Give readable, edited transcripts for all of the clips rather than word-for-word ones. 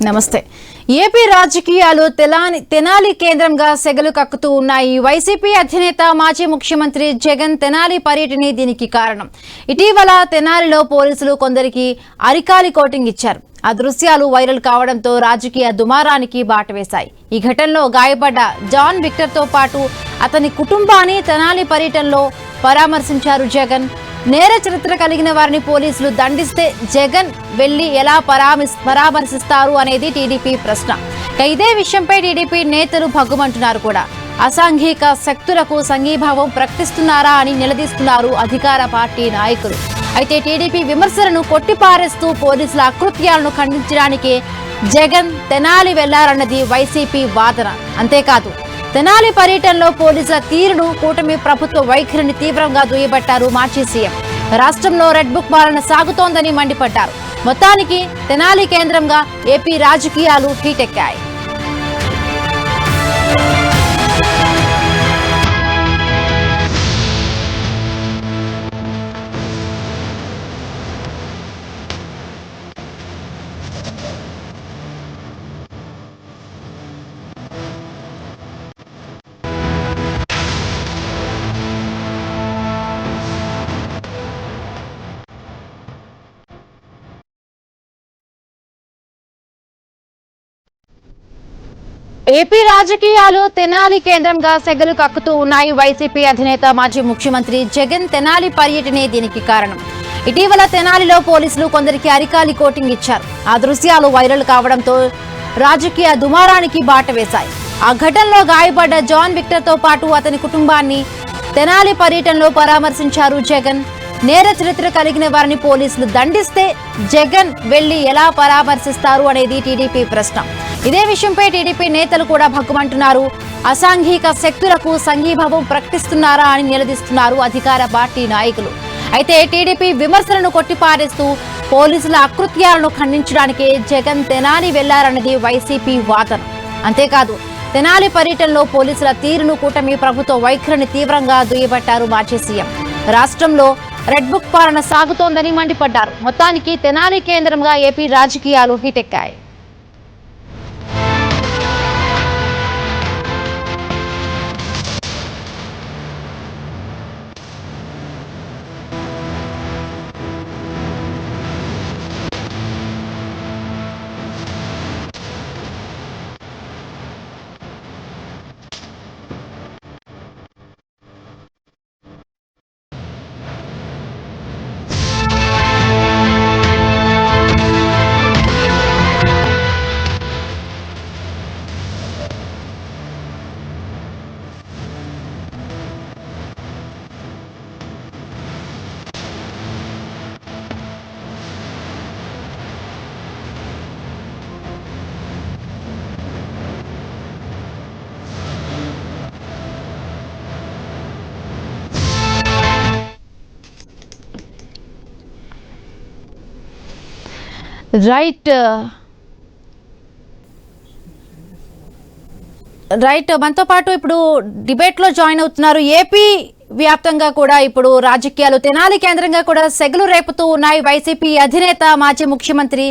నమస్తే. ఏపీ రాజకీయాలు తెనాలి కేంద్రంగా సెగలు కక్కుతూ ఉన్నాయి. వైసీపీ అధినేత మాజీ ముఖ్యమంత్రి జగన్ తెనాలి పర్యటనే దీనికి కారణం. ఇటీవల తెనాలిలో పోలీసులు కొందరికి అరికాలి కోటింగ్ ఇచ్చారు. ఆ దృశ్యాలు వైరల్ కావడంతో రాజకీయ దుమారానికి బాటవేశాయి. ఈ ఘటనలో గాయపడ్డ జాన్ విక్టర్ తో పాటు అతని కుటుంబాన్ని తెనాలి పర్యటనలో పరామర్శించారు జగన్. నేర చరిత్ర కలిగిన వారిని పోలీసులు దండిస్తే జగన్ వెళ్లి ఎలా పరామర్శిస్తారు అనేది టీడీపీ ప్రశ్న. ఇదే విషయంపై టీడీపీ నేతలు భగ్గుమంటున్నారు కూడా. అసాంఘిక శక్తులకు సంఘీభావం ప్రకటిస్తున్నారా అని నిలదీస్తున్నారు అధికార పార్టీ నాయకులు. అయితే టీడీపీ విమర్శలను కొట్టిపారేస్తూ పోలీసుల అకృత్యాలను ఖండించడానికి జగన్ తెనాలి వెళ్లారన్నది వైసీపీ వాదన. అంతేకాదు తెనాలి పర్యటనలో పోలీసుల తీరును, కూటమి ప్రభుత్వ వైఖరిని తీవ్రంగా దుయ్యబట్టారు మాజీ సీఎం. రాష్ట్రంలో రెడ్ బుక్ పాలన సాగుతోందని మండిపడ్డారు. మొత్తానికి తెనాలి కేంద్రంగా ఏపీ రాజకీయాలు హీటెక్కాయి. ఏపీ రాజకీయాలు తెనాలి కేంద్రంగా సెగలు కక్కుతూ ఉన్నాయి. వైసీపీ అధినేత మాజీ ముఖ్యమంత్రి జగన్ తెనాలి పర్యటనే దీనికి కారణం. ఇటీవల తెనాలిలో పోలీసులు కొందరికి అరికాలి కోటింగ్ ఇచ్చారు. ఆ దృశ్యాలు వైరల్ కావడంతో రాజకీయ దుమారానికి బాట వేశాయి. ఆ ఘటనలో గాయపడ్డ జాన్ విక్టర్ తో పాటు అతని కుటుంబాన్ని తెనాలి పర్యటనలో పరామర్శించారు జగన్. నేర చరిత్ర కలిగిన వారిని పోలీసులు దండిస్తే జగన్ వెళ్లి ఎలా పరామర్శిస్తారు అనేది టీడీపీ ప్రశ్న. ఇదే విషయంపై టీడీపీ నేతలు కూడా భగ్గుమంటున్నారు. అసాంఘిక శక్తులకు సంఘీభావం ప్రకటిస్తున్నారా అని నిలదీస్తున్నారు అధికార పార్టీ నాయకులు. అయితే టీడీపీ విమర్శలను కొట్టిపారేస్తూ పోలీసుల అకృత్యాలను ఖండించడానికి జగన్ తెనాలి వెళ్లారన్నది వైసీపీ వాదన. అంతేకాదు తెనాలి పర్యటనలో పోలీసుల తీరును, కూటమి ప్రభుత్వ వైఖరిని తీవ్రంగా దుయ్యబట్టారు మాజీ సీఎం. రాష్ట్రంలో రెడ్ బుక్ పాలన సాగుతోందని మండిపడ్డారు. మొత్తానికి తెనాలి కేంద్రంగా ఏపీ రాజకీయాలు హీటెక్కాయి. రైట్ మనతో పాటు ఇప్పుడు డిబేట్ లో జాయిన్ అవుతున్నారు. ఏపీ వ్యాప్తంగా కూడా ఇప్పుడు రాజకీయాలు తెనాలి కేంద్రంగా కూడా సెగలు రేపుతూ ఉన్నాయి. వైసీపీ అధినేత మాజీ ముఖ్యమంత్రి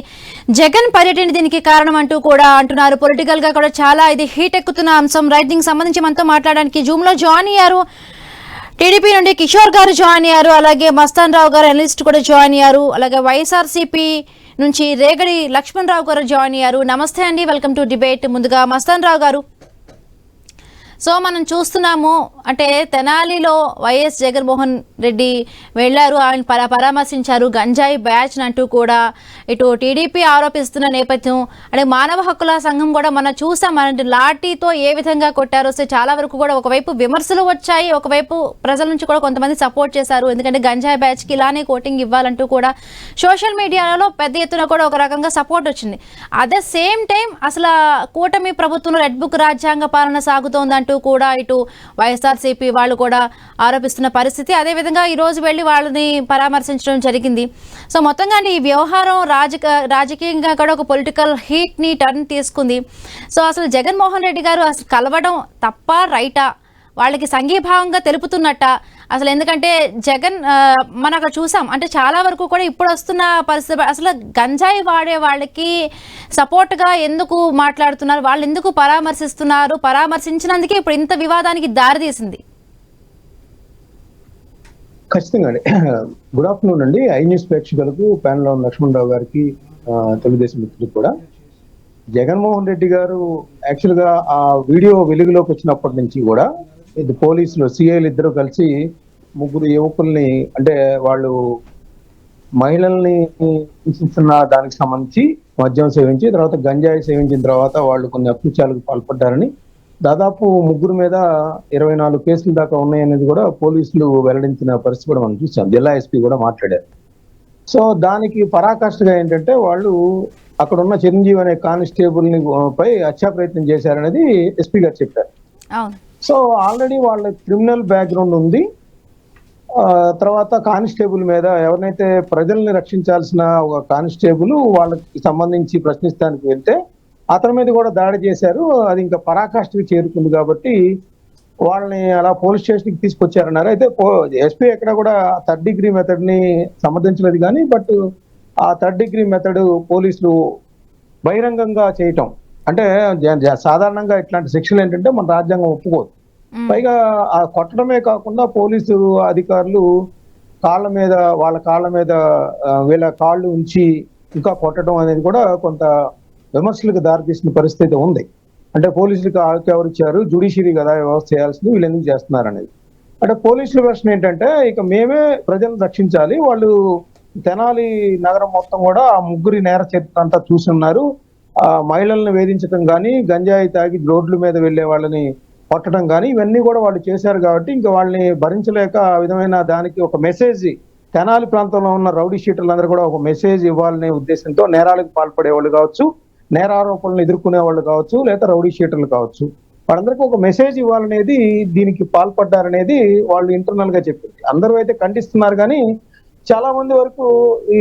జగన్ పర్యటన దీనికి కారణం అంటూ కూడా అంటున్నారు. పొలిటికల్ గా కూడా చాలా ఇది హీట్ ఎక్కుతున్న అంశం. రైట్, దీనికి సంబంధించి మనతో మాట్లాడడానికి జూమ్ లో జాయిన్ అయ్యారు టీడీపీ నుండి కిషోర్ గారు జాయిన్ అయ్యారు. అలాగే మస్తాన్ రావు గారు అనలిస్ట్ కూడా జాయిన్ అయ్యారు. అలాగే వైఎస్ఆర్సీపీ నుంచి రేగడి లక్ష్మణ్ రావు గారు జాయిన్ అయ్యారు. నమస్తే అండి, వెల్కమ్ టు డిబేట్. ముందుగా మస్తాన్ రావు గారు, సో మనం చూస్తున్నాము అంటే తెనాలిలో వైఎస్ జగన్మోహన్ రెడ్డి వెళ్లారు, ఆయన పరామర్శించారు గంజాయి బ్యాచ్ అంటూ కూడా ఇటు టీడీపీ ఆరోపిస్తున్న నేపథ్యం. అంటే మానవ హక్కుల సంఘం కూడా మనం చూసాం, అంటే లాఠీతో ఏ విధంగా కొట్టారో. సో చాలా వరకు కూడా ఒకవైపు విమర్శలు వచ్చాయి, ఒకవైపు ప్రజల నుంచి కూడా కొంతమంది సపోర్ట్ చేశారు. ఎందుకంటే గంజాయి బ్యాచ్కి ఇలానే కోటింగ్ ఇవ్వాలంటూ కూడా సోషల్ మీడియాలో పెద్ద ఎత్తున కూడా ఒక రకంగా సపోర్ట్ వచ్చింది. అదే సేమ్ టైం అసలు కూటమి ప్రభుత్వం రెడ్ బుక్ రాజ్యాంగ పాలన సాగుతోందంటూ కూడా ఇటు వైఎస్ఆర్సీపీ వాళ్ళు కూడా ఆరోపిస్తున్న పరిస్థితి. అదేవిధంగా ఈ రోజు వెళ్లి వాళ్ళని పరామర్శించడం జరిగింది. సో మొత్తంగా ఈ వ్యవహారం రాజకీయంగా కూడా ఒక పొలిటికల్ హీట్ ని టర్న్ తీసుకుంది. సో అసలు జగన్మోహన్ రెడ్డి గారు అసలు కలవడం తప్ప రైటా, వాళ్ళకి సంఘీభావంగా తెలుపుతున్నట్ట, అసలు ఎందుకంటే జగన్ మనం అక్కడ చూసాం అంటే చాలా వరకు కూడా ఇప్పుడు వస్తున్న పరిస్థితి అసలు గంజాయి వాడే వాళ్ళకి సపోర్ట్గా ఎందుకు మాట్లాడుతున్నారు, వాళ్ళు ఎందుకు పరామర్శిస్తున్నారు, పరామర్శించినందుకే ఇప్పుడు ఇంత వివాదానికి దారితీసింది. ఖచ్చితంగా అండి. గుడ్ ఆఫ్టర్నూన్ అండి. ఐ న్యూస్ ప్రేక్షకులకు, ప్యానల్ లో లక్ష్మణరావు గారికి, తెలుగుదేశం మిత్రులకు కూడా. జగన్మోహన్ రెడ్డి గారు యాక్చువల్ గా ఆ వీడియో వెలుగులోకి వచ్చినప్పటి నుంచి కూడా ఇది పోలీసులు సిఐలు ఇద్దరు కలిసి ముగ్గురు యువకుల్ని అంటే వాళ్ళు మహిళల్ని హింసిస్తున్న దానికి సంబంధించి మద్యం సేవించి తర్వాత గంజాయి సేవించిన తర్వాత వాళ్ళు కొన్ని అకృత్యాలకు పాల్పడ్డారని దాదాపు ముగ్గురు మీద 24 కేసులు దాకా ఉన్నాయనేది కూడా పోలీసులు వెల్లడించిన పరిస్థితి కూడా మనం చూసాం. జిల్లా ఎస్పీ కూడా మాట్లాడారు. సో దానికి పరాకాష్ఠగా ఏంటంటే వాళ్ళు అక్కడ ఉన్న చిరంజీవి అనే కానిస్టేబుల్ ని పై హత్యా ప్రయత్నం చేశారనేది ఎస్పీ గారు చెప్పారు. సో ఆల్రెడీ వాళ్ళ క్రిమినల్ బ్యాక్గ్రౌండ్ ఉంది. తర్వాత కానిస్టేబుల్ మీద ఎవరినైతే ప్రజల్ని రక్షించాల్సిన ఒక కానిస్టేబుల్ వాళ్ళకి సంబంధించి ప్రశ్నిస్తానికి వెళ్తే అతని మీద కూడా దాడి చేశారు. అది ఇంకా పరాకాష్ఠకి చేరుకుంది కాబట్టి వాళ్ళని అలా పోలీస్ స్టేషన్ కి తీసుకొచ్చారన్నారు. అయితే ఎస్పీ ఎక్కడ కూడా 3rd డిగ్రీ మెథడ్ ని సమర్థించలేదు కానీ బట్ ఆ 3rd డిగ్రీ మెథడ్ పోలీసులు బహిరంగంగా చేయటం అంటే సాధారణంగా ఇట్లాంటి శిక్షలు ఏంటంటే మన రాజ్యాంగం ఒప్పుకోదు. పైగా ఆ కొట్టడమే కాకుండా పోలీసు అధికారులు వాళ్ళ కాళ్ళ మీద వీళ్ళ కాళ్ళు ఉంచి ఇంకా కొట్టడం అనేది కూడా కొంత విమర్శలకు దారితీసిన పరిస్థితి ఉంది. అంటే పోలీసులకు ఎవరు ఇచ్చారు, జ్యుడిషియరీ కదా వ్యవస్థ చేయాల్సింది, వీళ్ళు ఎందుకు చేస్తున్నారు అనేది. అంటే పోలీసుల వెర్షన్ ఏంటంటే ఇక మేమే ప్రజలను రక్షించాలి, వాళ్ళు తెనాలి నగరం మొత్తం కూడా ఆ ముగ్గురి నేర చరిత్ర అంతా చూస్తున్నారు. ఆ మహిళలను వేధించడం కానీ, గంజాయి తాగి రోడ్ల మీద వెళ్లే వాళ్ళని కొట్టడం కానీ ఇవన్నీ కూడా వాళ్ళు చేశారు కాబట్టి ఇంకా వాళ్ళని భరించలేక ఆ విధమైన దానికి ఒక మెసేజ్ తెనాలి ప్రాంతంలో ఉన్న రౌడీ షీటర్లందరూ కూడా ఒక మెసేజ్ ఇవ్వాలనే ఉద్దేశంతో నేరాలకు పాల్పడే వాళ్ళు కావచ్చు, నేరారోపణలు ఎదుర్కొనే వాళ్ళు కావచ్చు, లేదా రౌడీ షీటర్లు కావచ్చు, వాళ్ళందరికీ ఒక మెసేజ్ ఇవ్వాలనేది దీనికి పాల్పడ్డారనేది వాళ్ళు ఇంటర్నల్ గా చెప్పింది. అందరూ అయితే ఖండిస్తున్నారు కానీ చాలా మంది వరకు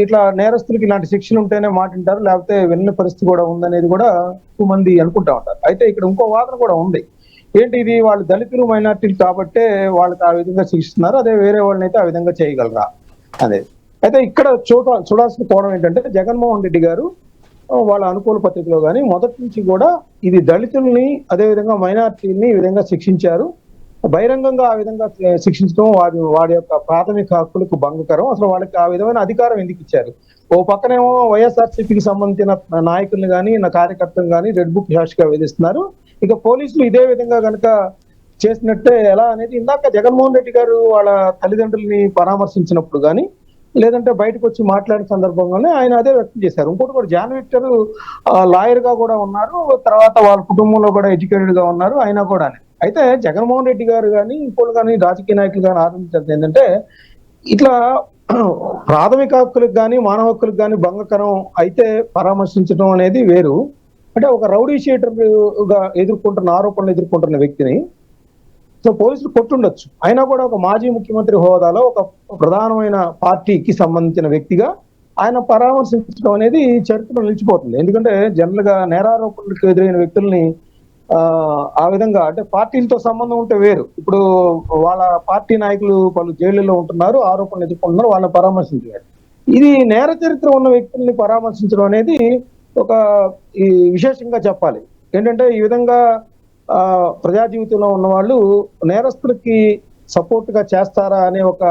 ఇట్లా నేరస్తులకి ఇలాంటి శిక్షలు ఉంటేనే మాటింటారు, లేకపోతే విన్న పరిస్థితి కూడా ఉందనేది కూడా ఎక్కువ మంది అనుకుంటా ఉంటారు. అయితే ఇక్కడ ఇంకో వాదన కూడా ఉంది. ఏంటి ఇది, వాళ్ళు దళితులు మైనార్టీలు కాబట్టే వాళ్ళకి ఆ విధంగా శిక్షిస్తున్నారు, అదే వేరే వాళ్ళని అయితే ఆ విధంగా చేయగలరా అనేది. అయితే ఇక్కడ చూడాల్సిన కోణం ఏంటంటే జగన్మోహన్ రెడ్డి గారు వాళ్ళ అనుకూల పత్రికలో కానీ మొదటి నుంచి కూడా ఇది దళితుల్ని అదేవిధంగా మైనార్టీని ఈ విధంగా శిక్షించారు, బహిరంగంగా ఆ విధంగా శిక్షించడం వాడి యొక్క ప్రాథమిక హక్కులకు భంగకరం, అసలు వాళ్ళకి ఆ విధమైన అధికారం ఎందుకు ఇచ్చారు. ఓ పక్కనేమో వైఎస్ఆర్సీపీకి సంబంధించిన నాయకుల్ని కానీ నా కార్యకర్తలు కానీ రెడ్ బుక్ హ్యాష్గా వేధిస్తున్నారు. ఇక పోలీసులు ఇదే విధంగా కనుక చేసినట్టే ఎలా అనేది ఇందాక జగన్మోహన్ రెడ్డి గారు వాళ్ళ తల్లిదండ్రుల్ని పరామర్శించినప్పుడు కానీ లేదంటే బయటకు వచ్చి మాట్లాడిన సందర్భంగానే ఆయన అదే వ్యక్తం చేశారు. ఇంకోటి కూడా జాన్ విక్టర్ లాయర్ గా కూడా ఉన్నారు, తర్వాత వాళ్ళ కుటుంబంలో కూడా ఎడ్యుకేటెడ్ గా ఉన్నారు, అయినా కూడా. అయితే జగన్మోహన్ రెడ్డి గారు కానీ ఇంకోటి కానీ రాజకీయ నాయకులు కానీ ఆరోపించాల్సింది ఏంటంటే ఇట్లా ప్రాథమిక హక్కులకు కానీ మానవ హక్కులకు కానీ భంగకరం అయితే పరామర్శించడం అనేది వేరు. అంటే ఒక రౌడీ షీటర్ గా ఆరోపణలు ఎదుర్కొంటున్న వ్యక్తిని సో పోలీసులు కొట్టుండొచ్చు, అయినా కూడా ఒక మాజీ ముఖ్యమంత్రి హోదాలో ఒక ప్రధానమైన పార్టీకి సంబంధించిన వ్యక్తిగా ఆయన పరామర్శించడం అనేది చరిత్రలో నిలిచిపోతుంది. ఎందుకంటే జనరల్ గా నేరారోపణలకు ఎదురైన వ్యక్తుల్ని ఆ విధంగా అంటే పార్టీలతో సంబంధం ఉంటే వేరు. ఇప్పుడు వాళ్ళ పార్టీ నాయకులు పలు జైళ్లలో ఉంటున్నారు, ఆరోపణలు ఎదుర్కొంటున్నారు, వాళ్ళని పరామర్శించారు. ఇది నేర చరిత్ర ఉన్న వ్యక్తుల్ని పరామర్శించడం అనేది ఒక విశేషంగా చెప్పాలి. ఏంటంటే ఈ విధంగా ప్రజా జీవితంలో ఉన్న వాళ్ళు నేరస్తులకి సపోర్ట్ గా చేస్తారా అనే ఒక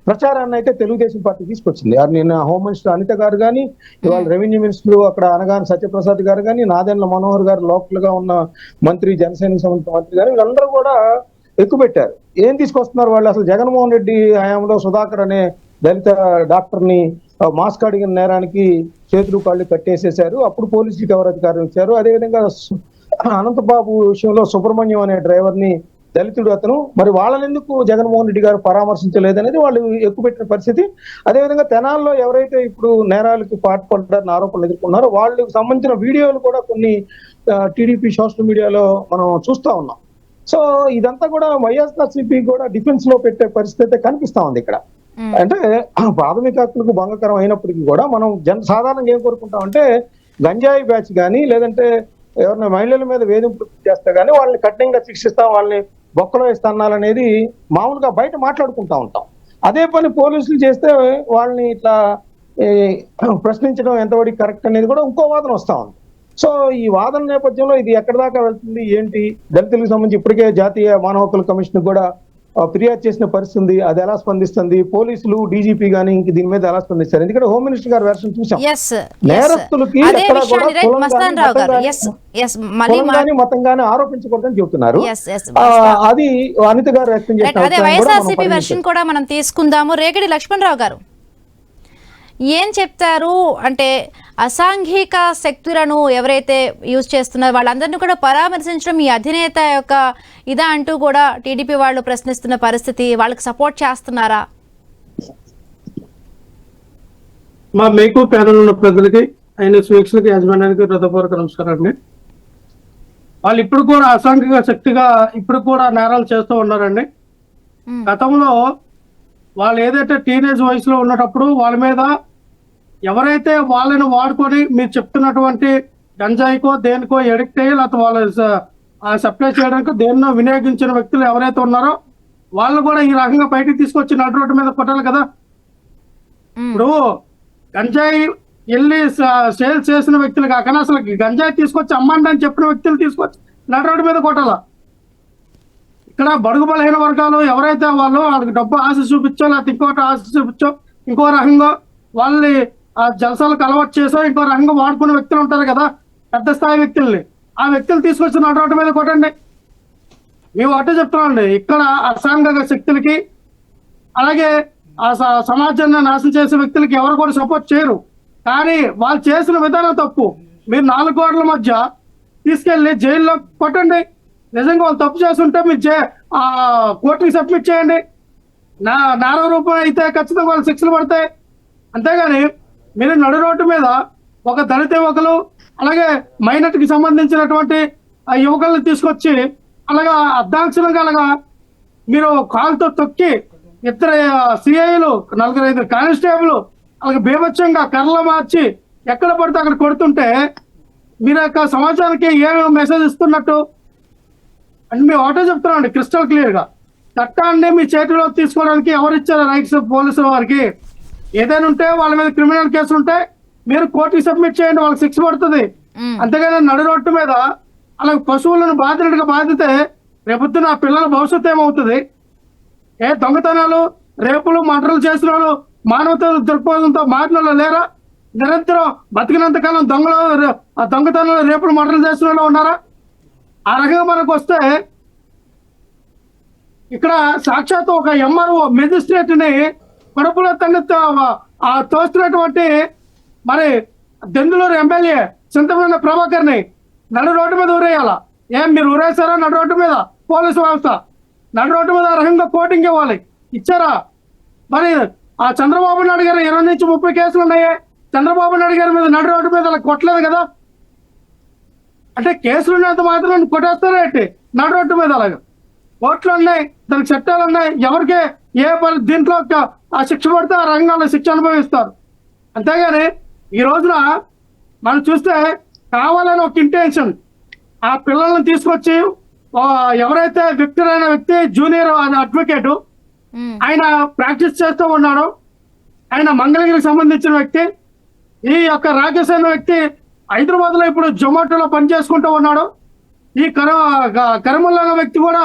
ప్రచారాన్ని అయితే తెలుగుదేశం పార్టీ తీసుకొచ్చింది. నిన్న హోమ్ మినిస్టర్ అనిత గారు కానీ, ఇవాళ రెవెన్యూ మినిస్టర్ అక్కడ అనగాని సత్యప్రసాద్ గారు కానీ, నాదెండ్ల మనోహర్ గారు లోకల్ గా ఉన్న మంత్రి, జనసేనకు సంబంధించిన మంత్రి గారు, వీళ్ళందరూ కూడా ఎక్కువ పెట్టారు. ఏం తీసుకొస్తున్నారు వాళ్ళు, అసలు జగన్మోహన్ రెడ్డి హయాంలో సుధాకర్ అనే దళిత డాక్టర్ ని మాస్క్ అడిగిన నేరానికి చేతులు కాళ్ళు కట్టేసేశారు, అప్పుడు పోలీసులకు ఎవరు అధికారం ఇచ్చారు. అదేవిధంగా అనంతబాబు విషయంలో సుబ్రహ్మణ్యం అనే డ్రైవర్ ని దళితుడు అతను, మరి వాళ్ళని ఎందుకు జగన్మోహన్ రెడ్డి గారు పరామర్శించలేదనేది వాళ్ళు ఎక్కువ పెట్టిన పరిస్థితి. అదేవిధంగా తెనాల్లో ఎవరైతే ఇప్పుడు నేరాలకు పాల్పడ్డారని ఆరోపణలు ఎదుర్కొన్నారో వాళ్ళకి సంబంధించిన వీడియోలు కూడా కొన్ని టీడీపీ సోషల్ మీడియాలో మనం చూస్తా ఉన్నాం. సో ఇదంతా కూడా వైఎస్ఆర్సీపీ కూడా డిఫెన్స్ లో పెట్టే పరిస్థితి కనిపిస్తా ఉంది ఇక్కడ. అంటే ప్రాథమిక హక్కులకు భంగకరం అయినప్పటికీ కూడా మనం సాధారణంగా ఏం కోరుకుంటాం అంటే గంజాయి బ్యాచ్ కానీ లేదంటే ఎవరైనా మహిళల మీద వేధింపులు చేస్తే గానీ వాళ్ళని కఠినంగా శిక్షిస్తాం, వాళ్ళని బొక్కలో ఇస్తన్నాలనేది మామూలుగా బయట మాట్లాడుకుంటా ఉంటాం. అదే పని పోలీసులు చేస్తే వాళ్ళని ఇట్లా ప్రశ్నించడం ఎంతవరకు కరెక్ట్ అనేది కూడా ఇంకో వాదన వస్తా ఉంది. సో ఈ వాదన నేపథ్యంలో ఇది ఎక్కడి దాకా వెళ్తుంది ఏంటి, దళితులకు సంబంధించి ఇప్పటికే జాతీయ మానవ హక్కుల కమిషన్ కూడా ఫిర్యాదు చేసిన పరిస్థితి ఉంది. అది ఎలా స్పందిస్తుంది, పోలీసులు డీజీపీ గానీ ఇంక దీని మీద ఎలా స్పందిస్తారు? ఎందుకంటే హోమ్ మినిస్టర్ గారి వెర్షన్ చూసాం, నేరస్తులకి ఎక్కడ కూడా మతం గానీ ఆరోపించకూడదని చెబుతున్నారు. అది అనిత గారు వ్యక్తం చేసిన వైఎస్ఆర్సీపీ వెర్షన్ కూడా మనం తీసుకుందాము. రేగడి లక్ష్మణరావు గారు ఏం చెప్తారు అంటే, అసాంఘిక శక్తులను ఎవరైతే యూజ్ చేస్తున్నారో వాళ్ళందరినీ కూడా పరామర్శించడం ఈ అధినేత యొక్క ఇదా అంటూ కూడా టీడీపీ వాళ్ళు ప్రశ్నిస్తున్న పరిస్థితి, వాళ్ళకి సపోర్ట్ చేస్తున్నారా? మా మీకు ప్యానల్ ఉన్న ప్రజలకి, ఆయన స్వీక్షలకి, యాజమాన్యానికి హృదయపూర్వక నమస్కారం అండి. వాళ్ళు ఇప్పుడు కూడా అసాంఘిక శక్తిగా ఇప్పుడు కూడా నేరాలు చేస్తూ ఉన్నారండి. గతంలో వాళ్ళు ఏదైతే టీనేజ్ వయసులో ఉన్నప్పుడు వాళ్ళ మీద ఎవరైతే వాళ్ళని వాడుకొని మీరు చెప్తున్నటువంటి గంజాయికో దేనికో ఎడిక్ట్ అయ్యి లేకపోతే వాళ్ళు సప్లై చేయడానికి దేన్నో వినియోగించిన వ్యక్తులు ఎవరైతే ఉన్నారో వాళ్ళు కూడా ఈ రకంగా బయటకు తీసుకొచ్చి నడు రోడ్డు మీద కొట్టాలి కదా. ఇప్పుడు గంజాయి వెళ్ళి సేల్స్ చేసిన వ్యక్తులు కాకుండా అసలు గంజాయి తీసుకొచ్చి అమ్మండి అని చెప్పిన వ్యక్తులు తీసుకొచ్చి నడు రోడ్డు మీద కొట్టాల. ఇక్కడ బడుగు బలహీన వర్గాలు ఎవరైతే వాళ్ళకి డబ్బు ఆశ చూపించో లేకపోతే ఇంకోటి ఆశ చూపించో ఇంకో రకంగా వాళ్ళని ఆ జలసాలకు అలవాటు చేసో ఇంకో రకంగా వాడుకునే వ్యక్తులు ఉంటారు కదా, పెద్ద స్థాయి వ్యక్తుల్ని, ఆ వ్యక్తులు తీసుకొచ్చి నడు రోడ్డు మీద కొట్టండి. మేము అట్టే చెప్తున్నామండి. ఇక్కడ అసాంఘిక శక్తులకి అలాగే ఆ సమాజాన్ని నాశనం చేసే వ్యక్తులకి ఎవరు కూడా సపోర్ట్ చేయరు. కానీ వాళ్ళు చేసిన విధానం తప్పు. మీరు 4 గోడల మధ్య తీసుకెళ్లి జైల్లో కొట్టండి. నిజంగా వాళ్ళు తప్పు చేస్తుంటే మీరు కోర్టుకి సబ్మిట్ చేయండి. నేర రూపం అయితే ఖచ్చితంగా వాళ్ళు శిక్షలు పడతాయి. అంతేగాని మీరు నడు రోడ్డు మీద ఒక దళిత యువకులు అలాగే మైనార్టీకి సంబంధించినటువంటి యువకులను తీసుకొచ్చి అలాగా అర్ధాంక్షరంగా అలాగా మీరు కాలుతో తొక్కి 2 సిఐలు 4-5 కానిస్టేబుల్ అలాగే బీభత్సంగా కర్రలు మార్చి ఎక్కడ పడితే అక్కడ కొడుతుంటే మీరు యొక్క సమాజానికి ఏం మెసేజ్ ఇస్తున్నట్టు అంటే మేము ఆటో చెప్తున్నామండి క్రిస్టల్ క్లియర్ గా. చట్టాన్ని మీ చేతిలో తీసుకోవడానికి ఎవరిచ్చారు రైట్స్? పోలీసుల వారికి. ఏదైనా ఉంటే వాళ్ళ మీద క్రిమినల్ కేసులు ఉంటే మీరు కోర్టుకి సబ్మిట్ చేయండి, వాళ్ళకి శిక్ష పడుతుంది. అంతేగాని నడు రోడ్డు మీద అలా పశువులను బాధితుడిగా బాధితే రేపొద్దున ఆ పిల్లల భవిష్యత్తు ఏమవుతుంది? దొంగతనాలు రేపులు మర్డర్లు చేసిన వాళ్ళు మానవత దృక్పథంతో మారిన వాళ్ళు లేరా? నిరంతరం బతికినంత కాలం దొంగతనాలు రేపులు మర్డర్లు చేసిన వాళ్ళు ఉన్నారా? ఆ రకంగా మనకు వస్తే ఇక్కడ సాక్షాత్తు ఒక ఎంఆర్ఓ మెజిస్ట్రేట్ ని కడుపులో తండ్రి తోస్తున్నటువంటి మరి దెందులూరు ఎమ్మెల్యే చింతమనేని ప్రభాకర్ ని నడు రోడ్డు మీద ఊరేయాల. మీరు ఊరేసారా? నడు రోడ్డు మీద పోలీసు వ్యవస్థ నడు రోడ్డు మీద రకంగా కోటింగ్ ఇవ్వాలి, ఇచ్చారా? మరి ఆ చంద్రబాబు నాయుడు గారు 20 నుంచి 30 కేసులు ఉన్నాయి. చంద్రబాబు నాయుడు గారి మీద నడు రోడ్డు మీద అలా కొట్టలేదు కదా. అంటే కేసులు ఉన్నంత మాత్రం కొట్టేస్తారా ఏంటి? నడు రోడ్డు మీద అలాగా కోర్టులు ఉన్నాయి, దానికి చట్టాలు ఉన్నాయి. ఎవరికి దీంట్లో ఆ శిక్ష పడితే ఆ రంగంలో శిక్ష అనుభవిస్తారు. అంతేగాని ఈ రోజున మనం చూస్తే కావాలని ఒక ఇంటెన్షన్ ఆ పిల్లల్ని తీసుకొచ్చి ఎవరైతే విక్టర్ అయిన వ్యక్తి జూనియర్ అడ్వకేట్ ఆయన ప్రాక్టీస్ చేస్తూ ఉన్నాడు. ఆయన మంగళగిరికి సంబంధించిన వ్యక్తి. ఈ యొక్క రాకేష్ అనే వ్యక్తి హైదరాబాద్ లో ఇప్పుడు జొమాటోలో పనిచేసుకుంటూ ఉన్నాడు. ఈ కరిముల్లా అనే వ్యక్తి కూడా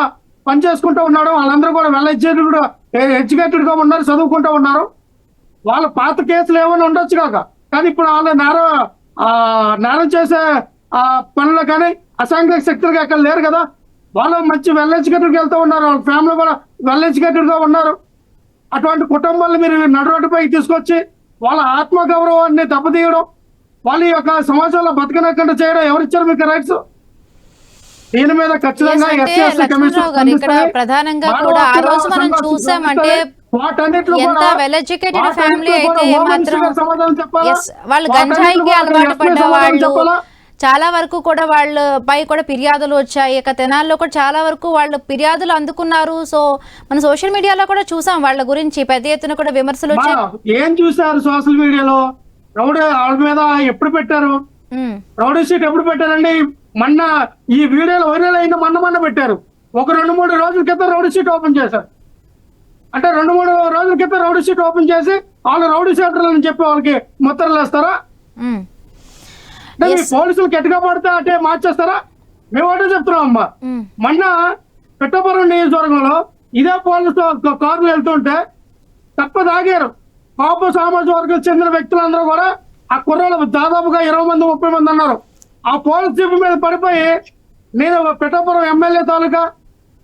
పనిచేసుకుంటూ ఉన్నాడు. వాళ్ళందరూ కూడా వెల్ ఎడ్యుకేటెడ్ గా ఉన్నారు, చదువుకుంటూ ఉన్నారు. వాళ్ళ పాత కేసులు ఏమైనా ఉండొచ్చు కాక, కానీ ఇప్పుడు వాళ్ళ నేరం చేసే పనులు కానీ అసాంఘిక శక్తులుగా అక్కడ లేరు కదా. వాళ్ళు మంచి వెల్ ఎడ్యుకేటెడ్కి వెళ్తూ ఉన్నారు, వాళ్ళ ఫ్యామిలీ కూడా వెల్ ఎడ్యుకేటెడ్ గా ఉన్నారు. అటువంటి కుటుంబాలను మీరు నడు రోడ్డుపైకి తీసుకొచ్చి వాళ్ళ ఆత్మగౌరవాన్ని దెబ్బతీయడం, వాళ్ళ యొక్క సమాజంలో బతకనకుండా చేయడం ఎవరిచ్చారు మీకు రైట్స్? దీని మీద ఖచ్చితంగా ప్రధానంగా కూడా ఆ రోజు మనం చూసామంటే ఎంత వెల్ ఎడ్యుకేటెడ్ ఫ్యామిలీ అయితే మాత్రం వాళ్ళు గంజాయికి అలవాటు పడ్డ వాళ్ళు చాలా వరకు కూడా వాళ్ళపై కూడా ఫిర్యాదులు వచ్చాయి. ఇక తెనాల్లో కూడా చాలా వరకు వాళ్ళు ఫిర్యాదులు అందుకున్నారు. సో మన సోషల్ మీడియాలో కూడా చూసాం వాళ్ళ గురించి పెద్ద ఎత్తున కూడా విమర్శలు వచ్చాయి. ఏం చూసారు సోషల్ మీడియాలో? రౌడీ వాళ్ళ మీద ఎప్పుడు పెట్టారు? రౌడీ షీట్ ఎప్పుడు పెట్టారండి? మొన్న ఈ వీడియోలో వైరల్ అయిన మొన్న పెట్టారు. ఒక 2-3 రోజుల క్రితం రౌడీ షీట్ ఓపెన్ చేశారు. అంటే 2-3 రోజుల క్రితం రౌడీ షీట్ ఓపెన్ చేసి వాళ్ళు రౌడీ షీటర్లు అని చెప్పి వాళ్ళకి ముద్రలు వేస్తారా? అంటే మీ పోలీసులు గట్టిగా పడితే అంటే మార్చేస్తారా? మేము ఒకటే చెప్తున్నాం అమ్మా. మొన్న పిట్టపురం నియోజకవర్గంలో ఇదే పోలీసు కార్లు వెళ్తుంటే తప్పదాగారు. కాపు సామాజిక వర్గం చెందిన వ్యక్తులందరూ కూడా ఆ కుర్రాళ్ళు దాదాపుగా 20 మంది 30 మంది అన్నారు. ఆ పోలీస్ జీప్ మీద పడిపోయి నేను పిఠాపురం ఎమ్మెల్యే తాలూకా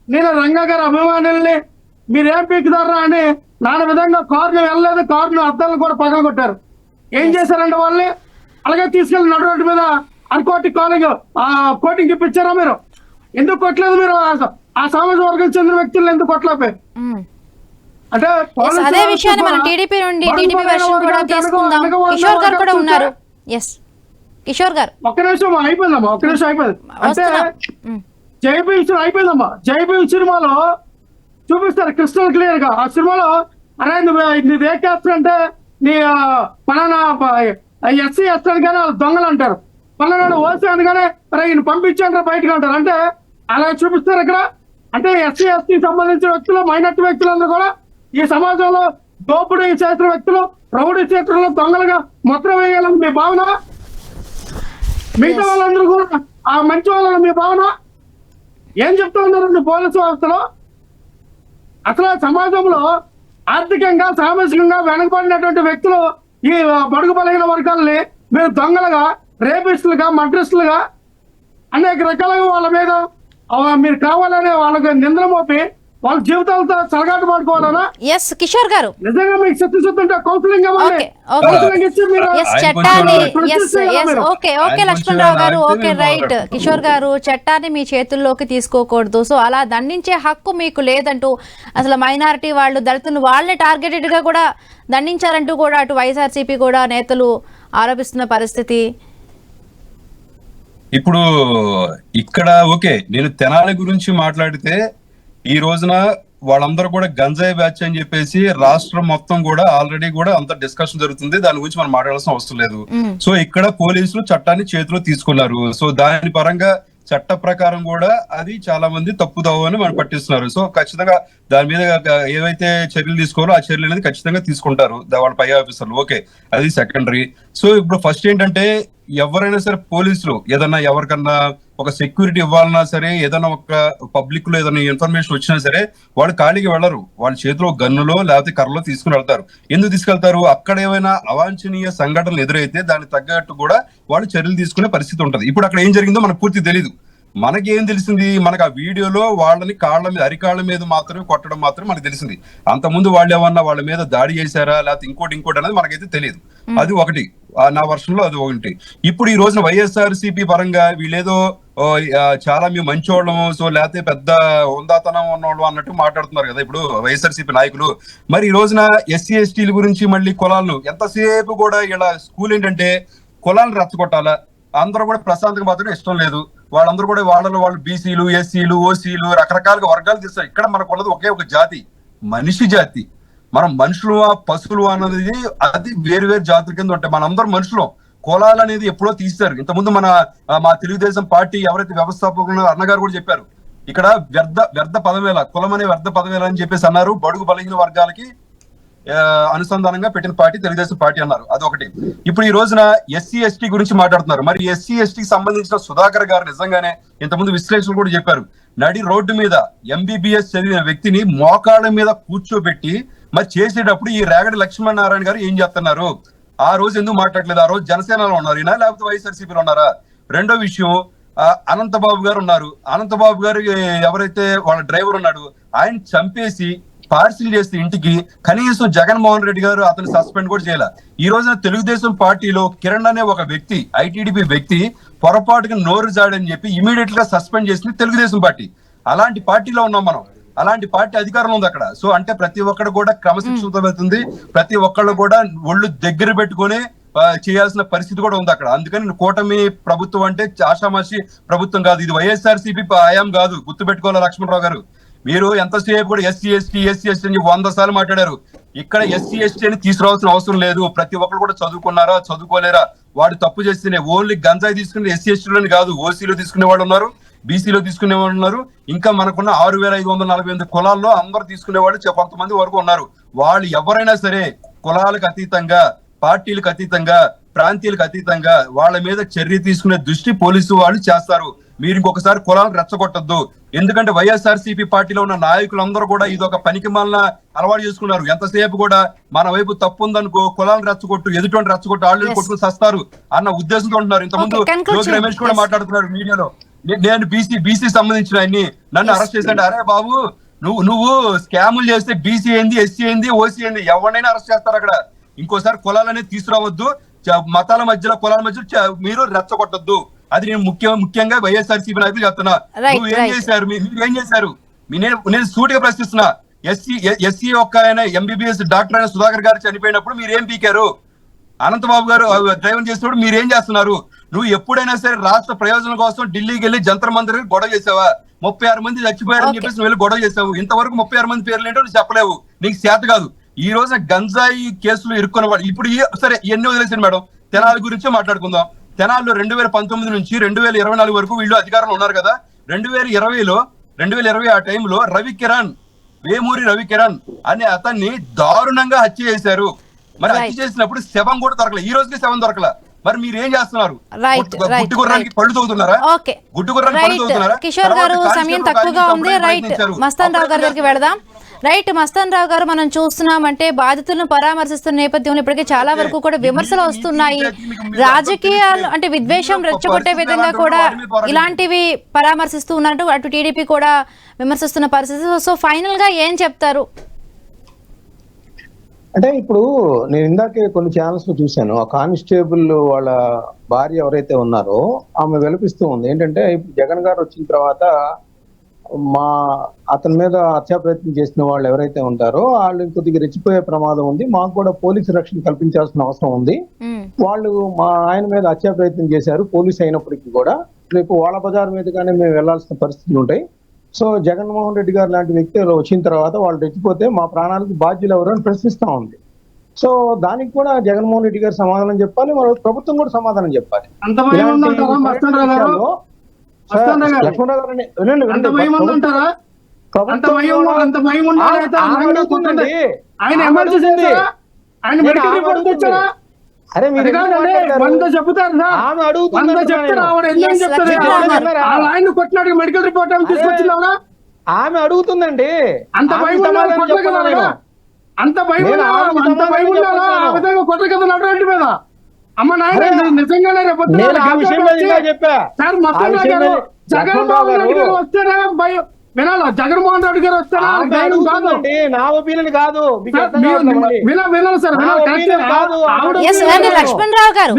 నేను రంగా గారి అభిమానుల్ని మీరేం పీకుతారా అని నాన్న విధంగా కారును వెళ్ళలేదు, కారును అద్దాలను కూడా పగలగొట్టారు. ఏం చేశారంటే వాళ్ళని అలాగే తీసుకెళ్లి నడు రోడ్డు మీద అన్కోటి కాలింగ్ కోటింగ్ ఇప్పించారా? మీరు ఎందుకు కొట్టలేదు? మీరు ఆ సామాజిక వర్గం చెందిన వ్యక్తులను ఎందుకు కొట్టలేకపోయారు? అంటే అదే విషయాన్ని మనం టీడీపీ నుండి టీడీపీ వర్షన్ కూడా తీసుకుందాం. కిషోర్ గారు కూడా ఉన్నారు. ఎస్ కిషోర్ గారు ఒక్క నిమిషం అయిపోయిందమ్మా, ఒక్క నిమిషం అయిపోయింది. అంటే జై భీమ్ అయిపోయిందమ్మా. జై భీమ్ సినిమాలో చూపిస్తారు క్రిస్టల్ క్లియర్ గా. ఆ సినిమాలో అరే నువ్వు ఏ క్యాస్ట్ అంటే నీ పలానా ఎస్సీ ఎస్టీ అనగానే వాళ్ళు దొంగలు అంటారు, పలానా ఓసీ అనగానే అరే ఈయన పంపించారంటారు బయటకు అంటారు. అంటే అలా చూపిస్తారు ఇక్కడ. అంటే ఎస్సీ ఎస్టీ సంబంధించిన వ్యక్తులు మైనార్టీ వ్యక్తులందరూ కూడా ఈ సమాజంలో దోపిడీ చేసిన వ్యక్తులు రౌడీ చేతుల్లో దొంగలుగా ముద్ర వేయాలని మీ భావన, మిగతా వాళ్ళందరూ కూడా ఆ మంచి వాళ్ళని మీ భావన. ఏం చెప్తా ఉన్నారండి పోలీసు వ్యవస్థలో? అసలు సమాజంలో ఆర్థికంగా సామాజికంగా వెనకబడినటువంటి వ్యక్తులు ఈ బడుగు బలహీన వర్గాలని మీరు దొంగలుగా, రేపిస్టులుగా, మడ్రస్టులుగా అనేక రకాలుగా వాళ్ళ మీద మీరు కావాలనే వాళ్ళకి నిందలు మోపి వాళ్ళ జీవితాలతో సలగాటు పడుకోవాలనా? ఎస్ కిషోర్ గారు నిజంగా మీకు శక్తిశుద్ధి కౌన్సిలింగ్ ఓకే లక్ష్మణరావు గారు ఓకే రైట్. కిషోర్ గారు చట్టాన్ని మీ చేతుల్లోకి తీసుకోకూడదు, సో అలా దండించే హక్కు మీకు లేదంటూ అసలు మైనారిటీ వాళ్ళు దళితులు వాళ్ళని టార్గెటెడ్ గా కూడా దండించారంటూ కూడా అటు వైఎస్ఆర్సీపీ కూడా నేతలు ఆరోపిస్తున్న పరిస్థితి. ఇప్పుడు ఇక్కడ ఓకే నేను తెనాలి గురించి మాట్లాడితే ఈ రోజున వాళ్ళందరూ కూడా గంజాయి బ్యాచ్ అని చెప్పేసి రాష్ట్రం మొత్తం కూడా ఆల్రెడీ కూడా అంత డిస్కషన్ జరుగుతుంది. దాని గురించి మనం మాట్లాడాల్సిన అవసరం లేదు. సో ఇక్కడ పోలీసులు చట్టాన్ని చేతిలో తీసుకున్నారు. సో దాని పరంగా చట్ట ప్రకారం కూడా అది చాలా మంది తప్పుదావు అని మనం పట్టిస్తున్నారు. సో ఖచ్చితంగా దాని మీద ఏవైతే చర్యలు తీసుకోవాలో ఆ చర్యలు అనేది ఖచ్చితంగా తీసుకుంటారు వాళ్ళ పై ఆఫీసర్లు. ఓకే అది సెకండరీ. సో ఇప్పుడు ఫస్ట్ ఏంటంటే ఎవరైనా సరే పోలీసులు ఏదన్నా ఎవరికన్నా ఒక సెక్యూరిటీ ఇవ్వాలన్నా సరే, ఏదైనా ఒక పబ్లిక్ లో ఏదైనా ఇన్ఫర్మేషన్ వచ్చినా సరే వాళ్ళు ఖాళీకి వెళ్ళరు. వాళ్ళ చేతిలో గన్నులో లేకపోతే కర్రలో తీసుకుని వెళ్తారు. ఎందుకు తీసుకెళ్తారు? అక్కడ ఏమైనా అవాంఛనీయ సంఘటనలు ఎదురైతే దానికి తగ్గట్టు కూడా వాళ్ళు చర్యలు తీసుకునే పరిస్థితి ఉంటది. ఇప్పుడు అక్కడ ఏం జరిగిందో మనకు పూర్తి తెలియదు. మనకేం తెలిసింది? మనకు ఆ వీడియోలో వాళ్ళని కాళ్ళ మీద అరికాళ్ళ మీద మాత్రమే కొట్టడం మాత్రమే మనకు తెలిసింది. అంతకుముందు వాళ్ళు ఏమన్నా వాళ్ళ మీద దాడి చేశారా లేకపోతే ఇంకోటి అనేది మనకైతే తెలియదు. అది ఒకటి, నా వర్షంలో అది ఒకటి. ఇప్పుడు ఈ రోజున వైఎస్ఆర్సీపీ పరంగా వీళ్ళేదో చాలా మేము మంచోళ్ళము, సో లేకపోతే పెద్ద హుందాతనం ఉన్నోళ్ళు అన్నట్టు మాట్లాడుతున్నారు కదా ఇప్పుడు వైఎస్ఆర్సీపీ నాయకులు. మరి ఈ రోజున ఎస్సీ ఎస్టీల గురించి మళ్ళీ కులాలను ఎంతసేపు కూడా ఇలా స్కూల్ ఏంటంటే కులాలను రెచ్చగొట్టాలా, అందరూ కూడా ప్రశాంతంగా మాత్రం ఇష్టం లేదు. వాళ్ళందరూ కూడా వాళ్ళు బీసీలు, ఎస్సీలు, ఓసీలు రకరకాలుగా వర్గాలు తీస్తారు. ఇక్కడ మనకు ఉన్నది ఒకే ఒక జాతి, మనిషి జాతి. మనం మనుషులు పశువులు అన్నది అది వేరు వేరు జాతుల కింద ఉంటాయి. మనందరం మనుషులు. కులాలు అనేది ఎప్పుడో తీస్తారు. ఇంతకుముందు మా తెలుగుదేశం పార్టీ ఎవరైతే వ్యవస్థాపకులు అన్నగారు కూడా చెప్పారు, ఇక్కడ వ్యర్థ పదవేల కులం అనే వ్యర్థ పదవేల అని చెప్పేసి అన్నారు. బడుగు బలహీన వర్గాలకి అనుసంధానంగా పెట్టిన పార్టీ తెలుగుదేశం పార్టీ అన్నారు. అదొకటి. ఇప్పుడు ఈ రోజున ఎస్సీ ఎస్టీ గురించి మాట్లాడుతున్నారు. మరి ఎస్సీ ఎస్టీకి సంబంధించిన సుధాకర్ గారు నిజంగానే ఇంతకుముందు విశ్లేషణలు కూడా చెప్పారు, నడి రోడ్డు మీద ఎంబీబీఎస్ చదివిన వ్యక్తిని మోకాళ్ళ మీద కూర్చోబెట్టి మరి చేసేటప్పుడు ఈ రేగడి లక్ష్మీనారాయణ గారు ఏం చేస్తున్నారు? ఆ రోజు ఎందుకు మాట్లాడలేదు? ఆ రోజు జనసేనలో ఉన్నారు ఈయన, లేకపోతే వైఎస్ఆర్సీపీలో ఉన్నారా? రెండో విషయం, అనంతబాబు గారు ఉన్నారు. అనంతబాబు గారు ఎవరైతే వాళ్ళ డ్రైవర్ ఉన్నాడు ఆయన చంపేసి పార్సిల్ చేస్తే ఇంటికి కనీసం జగన్మోహన్ రెడ్డి గారు అతను సస్పెండ్ కూడా చేయాల. ఈ రోజున తెలుగుదేశం పార్టీలో కిరణ్ అనే ఒక వ్యక్తి, ఐటీడీపీ వ్యక్తి పొరపాటుగా నోరు జాడని చెప్పి ఇమీడియట్ గా సస్పెండ్ చేసింది తెలుగుదేశం పార్టీ. అలాంటి పార్టీలో ఉన్నాం మనం. అలాంటి పార్టీ అధికారంలో ఉంది అక్కడ. సో అంటే ప్రతి ఒక్కరు కూడా క్రమశిక్షణతో వెళ్తుంది. ప్రతి ఒక్కళ్ళు కూడా ఒళ్ళు దగ్గర పెట్టుకొని చేయాల్సిన పరిస్థితి కూడా ఉంది అక్కడ. అందుకని కూటమి ప్రభుత్వం అంటే ఆషామాషి ప్రభుత్వం కాదు. ఇది వైఎస్ఆర్సీపీ హయాం కాదు, గుర్తుపెట్టుకోవాలి లక్ష్మణరావు గారు. మీరు ఎంతసేపు కూడా ఎస్సీ ఎస్టీ అని 100 సార్లు మాట్లాడారు. ఇక్కడ ఎస్సీ ఎస్టీ అని తీసుకురావాల్సిన అవసరం లేదు. ప్రతి ఒక్కరు కూడా చదువుకున్నారా చదువుకోలేరా వాడు తప్పు చేస్తేనే ఓన్లీ గంజాయి తీసుకునే ఎస్సీ ఎస్టీలోని కాదు, ఓసీలో తీసుకునే వాళ్ళు ఉన్నారు, బీసీలో తీసుకునే వాళ్ళు ఉన్నారు, ఇంకా మనకున్న 6548 కులాల్లో అందరూ తీసుకునేవాళ్ళు కొంతమంది వరకు ఉన్నారు. వాళ్ళు ఎవరైనా సరే కులాలకు అతీతంగా, పార్టీలకు అతీతంగా, ప్రాంతీయులకు అతీతంగా వాళ్ళ మీద చర్య తీసుకునే దృష్టి పోలీసు వాళ్ళు చేస్తారు. మీరు ఇంకొకసారి కులాలను రెచ్చగొట్టద్దు. ఎందుకంటే వైఎస్ఆర్సీపీ పార్టీలో ఉన్న నాయకులందరూ కూడా ఇది ఒక పనికి మాలిన అలవాటు చేసుకున్నారు. ఎంతసేపు కూడా మన వైపు తప్పు ఉందనుకో కులాలను రెచ్చగొట్టు, ఎదుటి రెచ్చగొట్టు, ఆళ్ళు కొట్టుకుని సస్తారు అన్న ఉద్దేశంతో ఉంటున్నారు. ఇంతకుముందు యోగి రమేష్ కూడా మాట్లాడుతున్నారు మీడియాలో, నేను బీసీ సంబంధించిన ఆయన్ని నన్ను అరెస్ట్ చేశాడు. అరే బాబు నువ్వు స్కాములు చేస్తే బీసీ ఏంది, ఎస్సీ ఏంది, ఓసీ ఏంది, ఎవరినైనా అరెస్ట్ చేస్తారు. అక్కడ ఇంకోసారి కులాలనేది తీసుకురావద్దు, మతాల మధ్యలో కులాల మధ్యలో మీరు రెచ్చగొట్టద్దు. అది నేను ముఖ్యంగా వైఎస్ఆర్సీపీ నాయకులు చెప్తున్నా. నువ్వు ఏం చేశారు, మీరు ఏం చేశారు? నేను సూటిగా ప్రశ్నిస్తున్నా. ఎస్సీ ఒక్క ఆయన ఎంబీబీఎస్ డాక్టర్ అయిన సుధాకర్ గారు చనిపోయినప్పుడు మీరు ఏం పీకారు? అనంతబాబు గారు డ్రైవర్ చేసినప్పుడు మీరేం చేస్తున్నారు? నువ్వు ఎప్పుడైనా సరే రాష్ట్ర ప్రయోజనం కోసం ఢిల్లీకి వెళ్ళి జంతర్ మంతర్ గొడవ చేసావా? 36 మంది చచ్చిపోయారని చెప్పేసి నువ్వు వెళ్ళి గొడవ చేసావు. ఇంతవరకు 36 మంది పేర్లు ఏంటో నువ్వు చెప్పలేవు, నీకు చేత కాదు. ఈ రోజున గంజాయి కేసులు ఇరుక్కున్నవాడు ఇప్పుడు సరే ఇవన్నీ వదిలేసాను మేడం. తెనాలి గురించే మాట్లాడుకుందాం. తెనాలిలో 2019 నుంచి 2024 వరకు వీళ్ళు అధికారంలో ఉన్నారు కదా. 2020 ఆ టైంలో వేమూరి రవికిరణ్ అనే అతన్ని దారుణంగా హత్య చేశారు. మరి హత్య చేసినప్పుడు శవం కూడా దొరకలే, ఈ రోజుకి శవం దొరకలే. మరి మీరు ఏం చేస్తున్నారు? గుడ్డు గుర్రానికి పళ్ళు తోగుతున్నారా? గుడ్డు గుర్రానికి పళ్ళు తోగుతున్నారా? కిషోర్ గారు సమయం తక్కువగా ఉంది. రైట్, మస్తాన్ రావు గారి దగ్గరికి వెళదాం. రైట్, మస్తాన్ రావు గారు, మనం చూస్తున్నామంటే బాధితులను పరామర్శిస్తున్న నేపథ్యంలో ఇప్పటికే చాలా వరకు కూడా విమర్శలు వస్తున్నాయి. రాజకీయాలు అంటే విద్వేషం రెచ్చగొట్టే విధంగా కూడా ఇలాంటివి పరామర్శిస్తూ ఉన్నట్టు అటు టీడీపీ కూడా విమర్శిస్తున్న పరిస్థితి. సో ఫైనల్ గా ఏం చెప్తారు? అంటే ఇప్పుడు నేను ఇందాకే కొన్ని ఛానల్స్ లో చూశాను, ఆ కానిస్టేబుల్ వాళ్ళ భార్య ఎవరైతే ఉన్నారో ఆమె విలపిస్తూ ఉంది. ఏంటంటే ఇప్పుడు జగన్ గారు వచ్చిన తర్వాత అతని మీద హత్యా ప్రయత్నం చేసిన వాళ్ళు ఎవరైతే ఉంటారో వాళ్ళు కొద్దిగా రెచ్చిపోయే ప్రమాదం ఉంది, మాకు కూడా పోలీసు రక్షణ కల్పించాల్సిన అవసరం ఉంది. వాళ్ళు మా ఆయన మీద హత్యా ప్రయత్నం చేశారు, పోలీసు అయినప్పటికీ కూడా రేపు వాళ్ళ బజార్ మీదుగానే మేము వెళ్లాల్సిన పరిస్థితులు ఉంటాయి. సో జగన్మోహన్ రెడ్డి గారు లాంటి వ్యక్తి వచ్చిన తర్వాత వాళ్ళు రెచ్చిపోతే మా ప్రాణాలకు బాధ్యులు ఎవరు అని ప్రశ్నిస్తా ఉంది. సో దానికి కూడా జగన్మోహన్ రెడ్డి గారు సమాధానం చెప్పాలి, మన ప్రభుత్వం కూడా సమాధానం చెప్పాలి. అరే మీరు మెడికల్ రిపోర్ట్ తీసుకొచ్చిందా? ఆమె అడుగుతుందండి. అంత భయం అంత భయం కొత్త కదా నడవండి మీద. అమ్మ నాయన నిజంగానే రేపు జగన్మోహన్ రెడ్డి గారు వస్తేనే భయం వినాలా? జగన్మోహన్ రెడ్డి గారు వస్తేనే నా ఒపీనియన్ కాదు, వినాలి సార్. లక్ష్మణ్ రావు గారు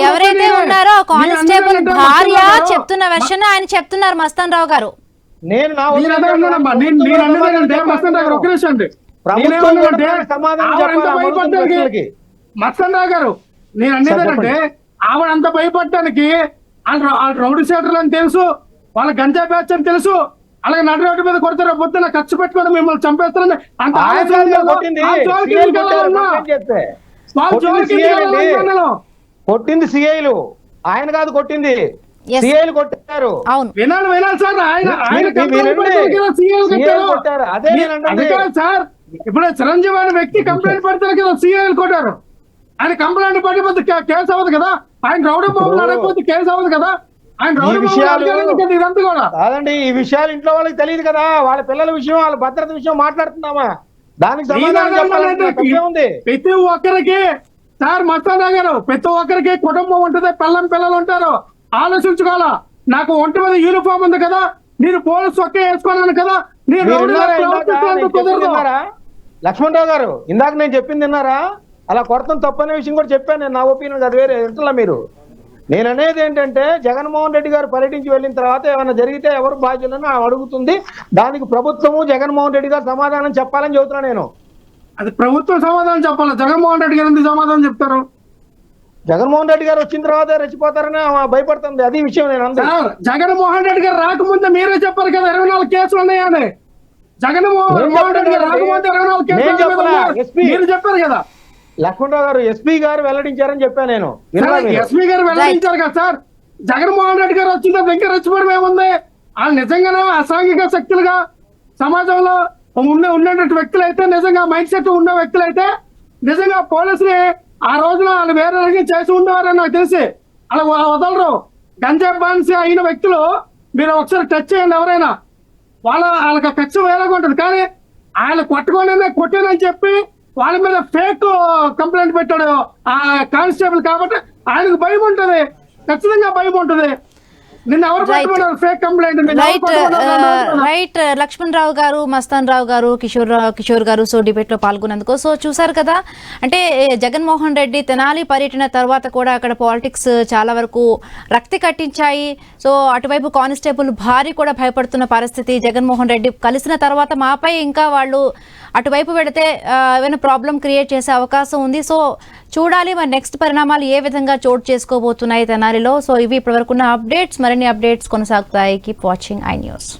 ఎవరైతే ఉన్నారో కానిస్టేబుల్ భార్య చెప్తున్న వెర్షన్ ఆయన చెప్తున్నారు మస్తాన్ రావు గారు. మస్తాన్ రావు గారు నేను అనేదంటే ఆవిడ అంత భయపడటానికి రౌడీ షీటర్లు అని తెలుసు, వాళ్ళ గంజా బ్యాచ్ అని తెలుసు, అలాగే నడి రోడ్డు మీద కొడతారు, పొద్దున ఖర్చు పెట్టుకోవడం మిమ్మల్ని చంపేస్తారని అంత కొట్టింది సిఐలు, ఆయన కాదు కొట్టింది, సిఐలు కొట్టారు. వినాలి సార్. అదే సార్ ఇప్పుడు చిరంజీవి అనే వ్యక్తి కంప్లైంట్ పెడతారు కదా, సిఐలు కొట్టారు. ఆయన కంప్లైంట్ పడిపోతే కేసు అవ్వదు కదా, ఆయన రౌడీ బాబులు అడగకపోతే కేసు అవ్వదు కదా. కాదండి, ఈ విషయాలు ఇంట్లో వాళ్ళకి తెలియదు కదా, వాళ్ళ పిల్లల విషయం, వాళ్ళ భద్రత విషయం మాట్లాడుతున్నామా? దానికి ప్రతి ఒక్కరికి సార్ మస్తాన్ గారు ప్రతి ఒక్కరికి కుటుంబం ఉంటుంది, పిల్లలు ఉంటారు. ఆలోచించుకోవాలా. నాకు ఒంటి మీద యూనిఫామ్ ఉంది కదా, నేను పోలీసు ఒకే వేసుకున్నాను కదా, లక్ష్మణరావు గారు ఇందాక నేను చెప్పింది విన్నారా? అలా కొడతాం తప్పనే విషయం కూడా చెప్పాను నేను, నా ఒపీనియన్ అది వేరే వింటున్నా మీరు. నేను అనేది ఏంటంటే జగన్మోహన్ రెడ్డి గారు పర్యటించి వెళ్ళిన తర్వాత ఏమైనా జరిగితే ఎవరు బాధ్యులని అడుగుతుంది, దానికి ప్రభుత్వము జగన్మోహన్ రెడ్డి గారు సమాధానం చెప్పాలని చెబుతున్నా నేను. అది ప్రభుత్వం సమాధానం చెప్పాలి, జగన్మోహన్ రెడ్డి గారు ఎందుకు సమాధానం చెప్తారు? జగన్మోహన్ రెడ్డి గారు వచ్చిన తర్వాత రెచ్చిపోతారని భయపడుతుంది, అది విషయం. నేను జగన్మోహన్ రెడ్డి గారు రాకముందే మీరే చెప్పారు కదా 24 కేసులు ఉన్నాయని. జగన్మోహన్ రెడ్డి గారు రాకపోతే 24 కేసుల నేను మీద చెప్పలా, ఉన్నారు. ఎస్పీ. మీరు చెప్పారు కదా లక్ష్మణరావు గారు ఎస్పీ గారు వెల్లడించారని చెప్పాను నేను. విన్నారా మీరు? ఎస్పీ గారు వెల్లడించారు కదా సార్. జగన్మోహన్ రెడ్డి గారు వచ్చిన దగ్గర రెచ్చిపోవడం ఏముంది? వాళ్ళు నిజంగానే అసాంఘిక శక్తులుగా సమాజంలో ఉన్నటువంటి వ్యక్తులు అయితే, నిజంగా మైండ్ సెట్ ఉన్న వ్యక్తులు అయితే నిజంగా పోలీసులు ఆ రోజున వాళ్ళు వేరే రకంగా చేసి ఉండేవారని నాకు తెలిసి అలా వదలరు. గంజాయి బాన్సీ అయిన వ్యక్తులు మీరు ఒకసారి టచ్ చేయండి ఎవరైనా, వాళ్ళకి కక్ష వేరేగా ఉంటుంది. కానీ ఆయన కొట్టానని చెప్పి వాళ్ళ మీద ఫేక్ కంప్లైంట్ పెట్టాడు ఆ కానిస్టేబుల్. కాబట్టి ఆయనకు భయం ఉంటుంది, ఖచ్చితంగా భయం ఉంటుంది. నిన్న ఎవరు పెట్టుకున్నారు ఫేక్ కంప్లైంట్? రైట్ లక్ష్మణ్ రావు గారు, మస్తాన్ రావు గారు, కిషోర్ గారు సో డిబేట్ లో పాల్గొన్నందుకు. సో చూసారు కదా, అంటే జగన్మోహన్ రెడ్డి తెనాలి పర్యటన తర్వాత కూడా అక్కడ పాలిటిక్స్ చాలా వరకు రక్తి కట్టించాయి. సో అటువైపు కానిస్టేబుల్ భారీ కూడా భయపడుతున్న పరిస్థితి. జగన్మోహన్ రెడ్డి కలిసిన తర్వాత మాపై ఇంకా వాళ్ళు అటువైపు పెడితే ఏమైనా ప్రాబ్లం క్రియేట్ చేసే అవకాశం ఉంది. సో చూడాలి మరి నెక్స్ట్ పరిణామాలు ఏ విధంగా చోటు చేసుకోబోతున్నాయి తెనాలిలో. సో ఇవి ఇప్పటివరకు ఉన్న అప్డేట్స్. మరిన్ని అప్డేట్స్ కొనసాగుతాయి. Keep watching I news.